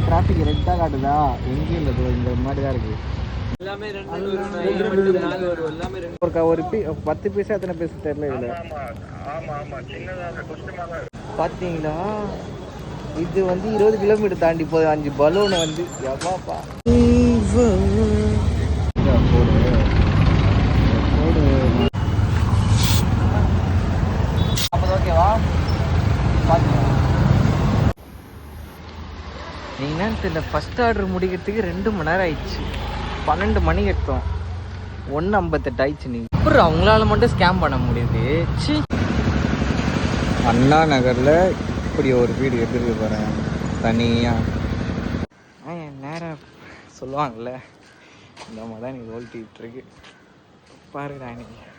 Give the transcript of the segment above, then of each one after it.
Traffic ரெட்டாக காட்டுதா? எங்கேயும் இல்லை, இந்த மாதிரி தான் இருக்குது. எல்லாமே ஒரு 10 பீஸா எத்தனை பீஸ் தெரியல இதில். பார்த்தீங்களா, இது வந்து 20 கிலோமீட்டர் தாண்டி போகுது. 5 பலூனை வந்து எவ்வாப்பா ஓகேவா? பார்த்துக்கலாம். நீங்கள் இந்த ஃபஸ்ட் ஆர்டர் முடிக்கிறதுக்கு 2 மணி நேரம் ஆயிடுச்சு. 12 மணி எடுத்தோம், 1:58 ஆயிடுச்சு. நீங்கள் அப்புறம் அவங்களால மட்டும் ஸ்கேம் பண்ண முடியுது. சி, அண்ணா நகரில் இப்படி ஒரு வீடு எடுத்துகிட்டு போகிறேன் தனியாக. நேரம் சொல்லுவாங்கள்ல, இந்த மாதிரி தான் எனக்கு ஓல்ட்டிகிட்டு இருக்கு பாருங்கடா. இன்னைக்கு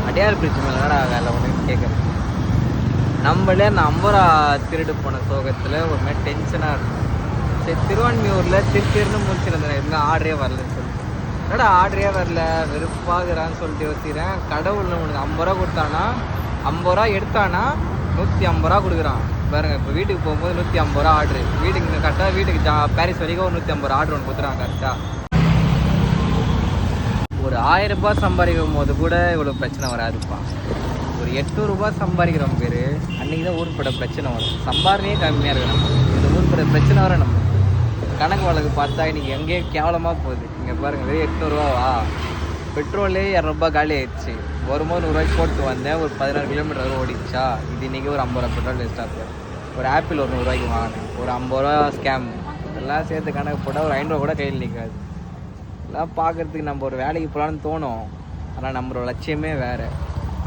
அடையார் பிரிட்ஜ் மேலே வேலை ஒன்று கேட்குறேன். நம்மளே அந்த 50 ரூபா திருடு போன சோகத்தில் ஒரு மாதிரி டென்ஷனாக இருக்கும். சரி, திருவான்மியூரில் திருத்திருன்னு முடிச்சிருந்தேன், இருந்தால் ஆர்டரே வரலன்னு சொல்லிட்டு. என்னடா ஆர்டரே வரல, வெறுப்பாகிறான்னு சொல்லிட்டு யோசிக்கிறேன். கடவுள் உனக்கு 50 ரூபா கொடுத்தானா, 50 ரூபா எடுத்தானா 150 ரூபா கொடுக்குறான் பாருங்க. இப்போ வீட்டுக்கு போகும்போது 150 ரூபா ஆர்டரு, வீட்டுக்கு கரெக்டாக வீட்டுக்கு பாரிஸ் வரைக்கும் ஒரு 150 ரூபா ஆர்டர் ஒன்று கொடுத்துறாங்க கரெக்டாக. ஒரு 1000 ரூபாய் சம்பாதிக்கும் போது கூட இவ்வளோ பிரச்சனை வராதுப்பா. ஒரு 800 ரூபாய் சம்பாதிக்கிறவங்க பேர் அன்றைக்கி தான் ஊர்பட பிரச்சனை வரும். சம்பாதனையே கம்மியாக இருக்கு நம்ம, இந்த ஊர்பட பிரச்சனை வர நம்ம கணக்கு வழக்கு பார்த்தா இன்றைக்கி எங்கேயே கேவலமாக போகுது. இங்கே பாருங்கள், வெறும் 800 ரூபாவா? பெட்ரோலே 200 ரூபாய் காலி ஆயிடுச்சு. வரும்போது 100 ரூபாய்க்கு போட்டு வந்தேன், ஒரு 16 கிலோமீட்டர் ஓடிச்சா. இது இன்றைக்கி ஒரு 50 ரூபா பெட்ரோல் வேஸ்ட்டாக போயிடும். ஒரு ஆப்பிள் ஒரு 100 ரூபாய்க்கு வாங்கினேன், ஒரு 50 ரூபா ஸ்கேம். இதெல்லாம் சேர்த்து கணக்கு போட்டால் ஒரு 500 ரூபா கூட கையில் நிற்காது. எல்லாம் பார்க்குறதுக்கு நம்ம ஒரு வேலைக்கு போகலான்னு தோணும், ஆனால் நம்மளோட லட்சியமே வேறு.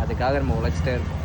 அதுக்காக நம்ம உழைச்சிட்டே இருக்கோம்.